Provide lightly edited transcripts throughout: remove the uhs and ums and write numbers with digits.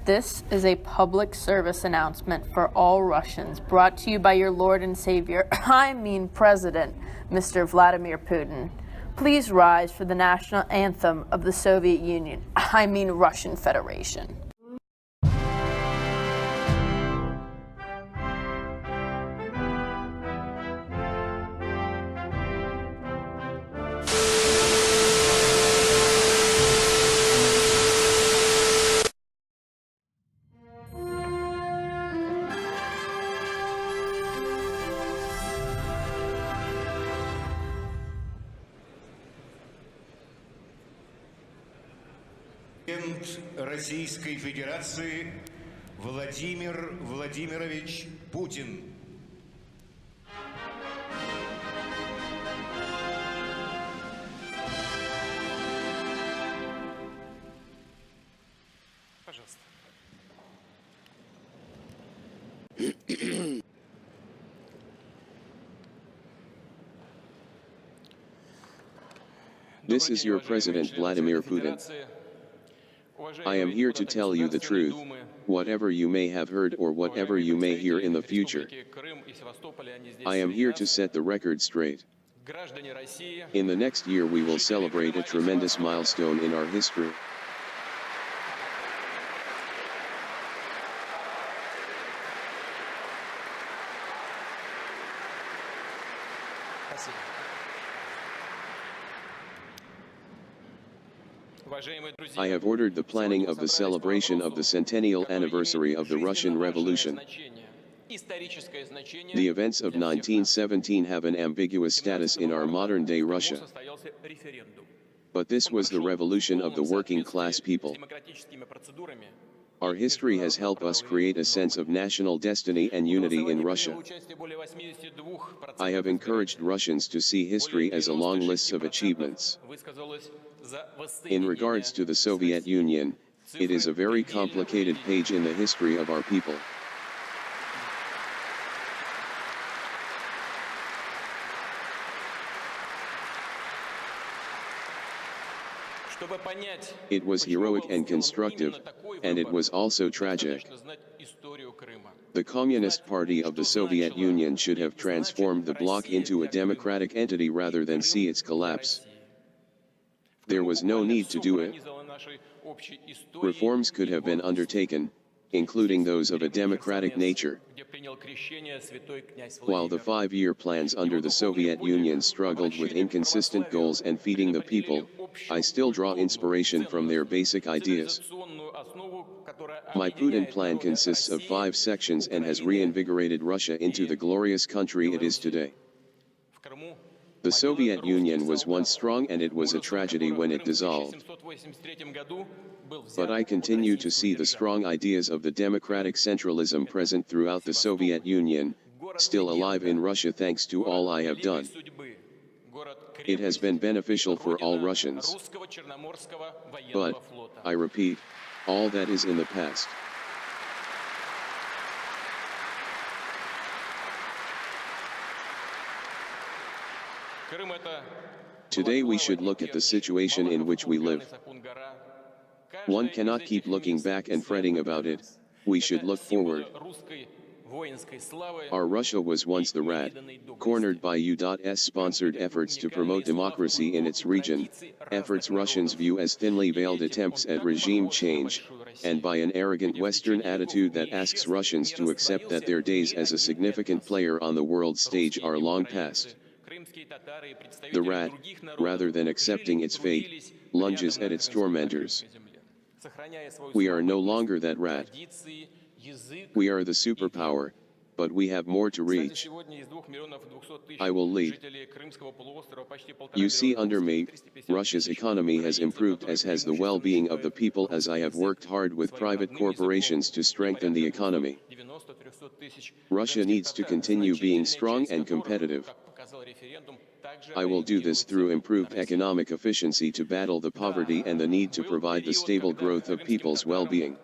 This is a public service announcement for all Russians, brought to you by your Lord and Savior, President, Mr. Vladimir Putin. Please rise for the national anthem of the Soviet Union, Russian Federation. Президент Российской Федерации Владимир Владимирович Путин. Пожалуйста. This is your President Vladimir Putin. I am here to tell you the truth, whatever you may have heard or whatever you may hear in the future. I am here to set the record straight. In the next year we will celebrate a tremendous milestone in our history. I have ordered the planning of the celebration of the centennial anniversary of the Russian Revolution. The events of 1917 have an ambiguous status in our modern-day Russia. But this was the revolution of the working-class people. Our history has helped us create a sense of national destiny and unity in Russia. I have encouraged Russians to see history as a long list of achievements. In regards to the Soviet Union, it is a very complicated page in the history of our people. It was heroic and constructive, and it was also tragic. The Communist Party of the Soviet Union should have transformed the bloc into a democratic entity rather than see its collapse. There was no need to do it. Reforms could have been undertaken, including those of a democratic nature. While the 5-year plans under the Soviet Union struggled with inconsistent goals and feeding the people, I still draw inspiration from their basic ideas. My Putin plan consists of 5 sections and has reinvigorated Russia into the glorious country it is today. The Soviet Union was once strong and it was a tragedy when it dissolved. But I continue to see the strong ideas of the democratic centralism present throughout the Soviet Union, still alive in Russia thanks to all I have done. It has been beneficial for all Russians. But, I repeat, all that is in the past. Today we should look at the situation in which we live. One cannot keep looking back and fretting about it, we should look forward. Our Russia was once the rat, cornered by U.S. sponsored efforts to promote democracy in its region, efforts Russians view as thinly veiled attempts at regime change, and by an arrogant Western attitude that asks Russians to accept that their days as a significant player on the world stage are long past. The rat, rather than accepting its fate, lunges at its tormentors. We are no longer that rat. We are the superpower, but we have more to reach. I will lead. You see under me, Russia's economy has improved as has the well-being of the people as I have worked hard with private corporations to strengthen the economy. Russia needs to continue being strong and competitive. I will do this through improved economic efficiency to battle the poverty and the need to provide the stable growth of people's well-being.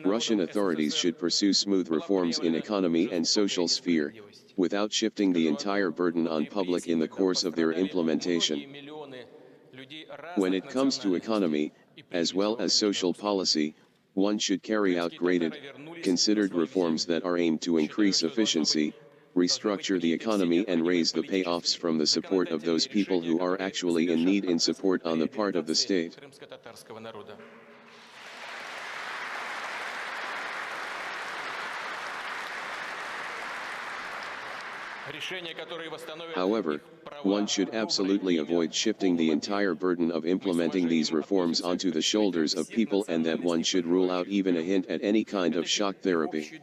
Russian authorities should pursue smooth reforms in economy and social sphere, without shifting the entire burden on public in the course of their implementation. When it comes to economy, as well as social policy, one should carry out graded, considered reforms that are aimed to increase efficiency, restructure the economy and raise the payoffs from the support of those people who are actually in need in support on the part of the state. However, one should absolutely avoid shifting the entire burden of implementing these reforms onto the shoulders of people, and that one should rule out even a hint at any kind of shock therapy.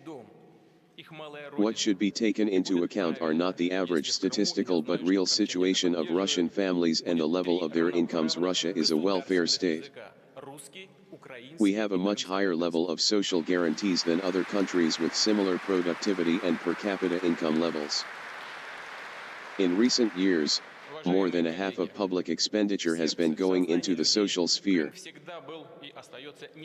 What should be taken into account are not the average statistical but real situation of Russian families and the level of their incomes. Russia is a welfare state. We have a much higher level of social guarantees than other countries with similar productivity and per capita income levels. In recent years, more than a half of public expenditure has been going into the social sphere.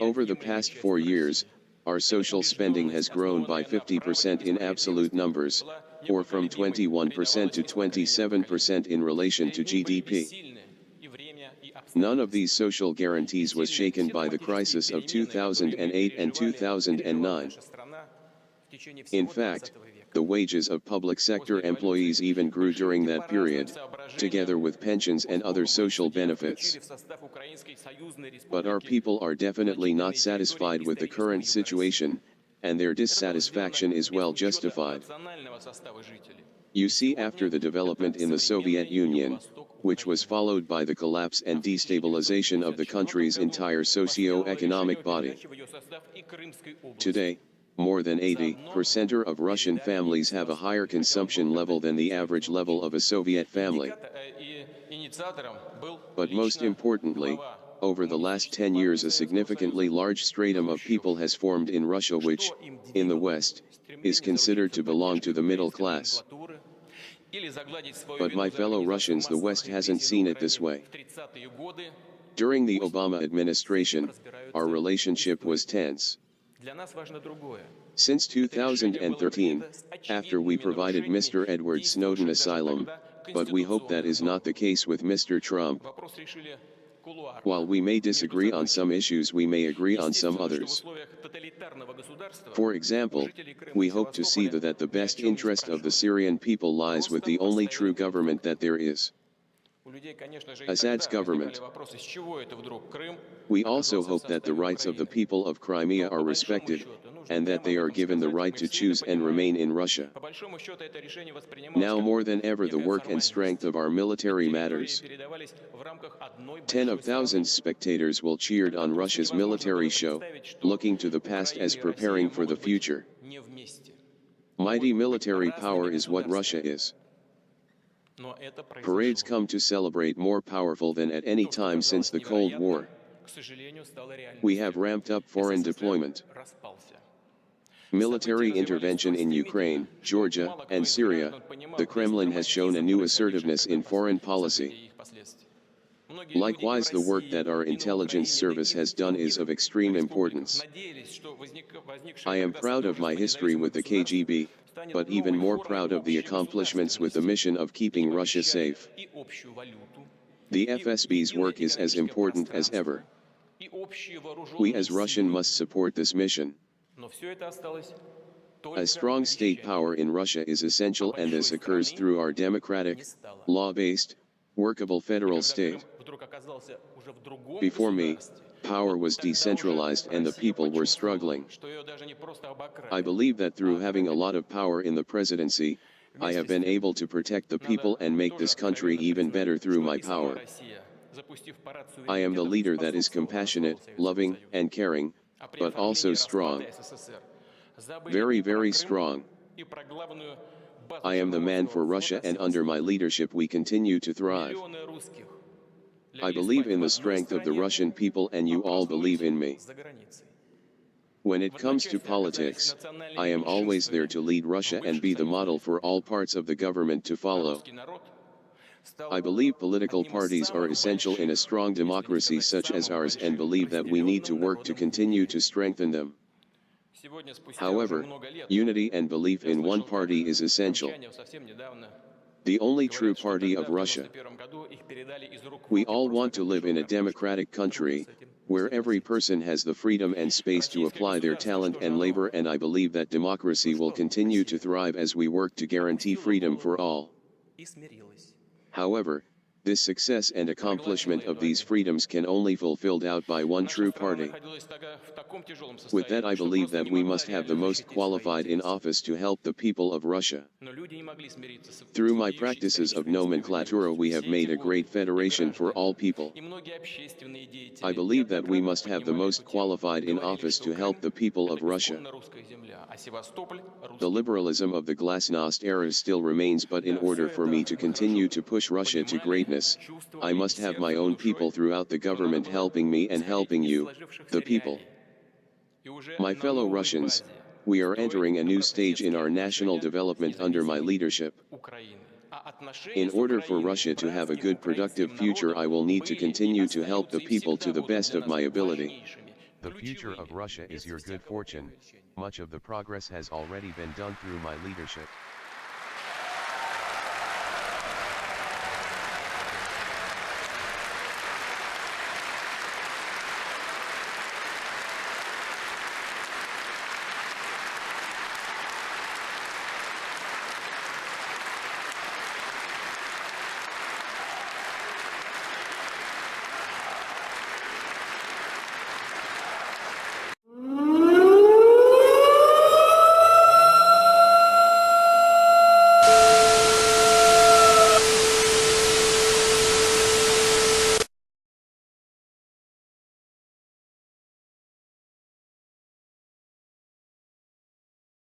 Over the past 4 years, our social spending has grown by 50% in absolute numbers, or from 21% to 27% in relation to GDP. None of these social guarantees was shaken by the crisis of 2008 and 2009. In fact, the wages of public sector employees even grew during that period, together with pensions and other social benefits. But our people are definitely not satisfied with the current situation, and their dissatisfaction is well justified. You see, after the development in the Soviet Union, which was followed by the collapse and destabilization of the country's entire socio-economic body, today, more than 80% of Russian families have a higher consumption level than the average level of a Soviet family. But most importantly, over the last 10 years a significantly large stratum of people has formed in Russia which, in the West, is considered to belong to the middle class. But my fellow Russians, the West hasn't seen it this way. During the Obama administration, our relationship was tense. Since 2013, after we provided Mr. Edward Snowden asylum, but we hope that is not the case with Mr. Trump. While we may disagree on some issues, we may agree on some others. For example, we hope to see that the best interest of the Syrian people lies with the only true government that there is, Assad's government. We also hope that the rights of the people of Crimea are respected, and that they are given the right to choose and remain in Russia. Now more than ever the work and strength of our military matters. Tens of thousands spectators will cheered on Russia's military show, looking to the past as preparing for the future. Mighty military power is what Russia is. Parades come to celebrate more powerful than at any time since the Cold War. We have ramped up foreign deployment. Military intervention in Ukraine, Georgia, and Syria. The Kremlin has shown a new assertiveness in foreign policy. Likewise, the work that our intelligence service has done is of extreme importance. I am proud of my history with the KGB, but even more proud of the accomplishments with the mission of keeping Russia safe. The FSB's work is as important as ever. We as Russian must support this mission. A strong state power in Russia is essential, and this occurs through our democratic, law-based, workable federal state. Before me, power was decentralized and the people were struggling. I believe that through having a lot of power in the presidency, I have been able to protect the people and make this country even better through my power. I am the leader that is compassionate, loving, and caring, but also strong. Very, very strong. I am the man for Russia, and under my leadership we continue to thrive. I believe in the strength of the Russian people, and you all believe in me. When it comes to politics, I am always there to lead Russia and be the model for all parts of the government to follow. I believe political parties are essential in a strong democracy such as ours, and believe that we need to work to continue to strengthen them. However, unity and belief in one party is essential. The only true party of Russia. We all want to live in a democratic country, where every person has the freedom and space to apply their talent and labor, and I believe that democracy will continue to thrive as we work to guarantee freedom for all. However, this success and accomplishment of these freedoms can only be fulfilled out by one true party. With that, I believe that we must have the most qualified in office to help the people of Russia. Through my practices of nomenclatura, we have made a great federation for all people. I believe that we must have the most qualified in office to help the people of Russia. The liberalism of the glasnost era still remains, but in order for me to continue to push Russia to greatness, I must have my own people throughout the government helping me and helping you, the people. My fellow Russians, we are entering a new stage in our national development under my leadership. In order for Russia to have a good productive future, I will need to continue to help the people to the best of my ability. The future of Russia is your good fortune. Much of the progress has already been done through my leadership.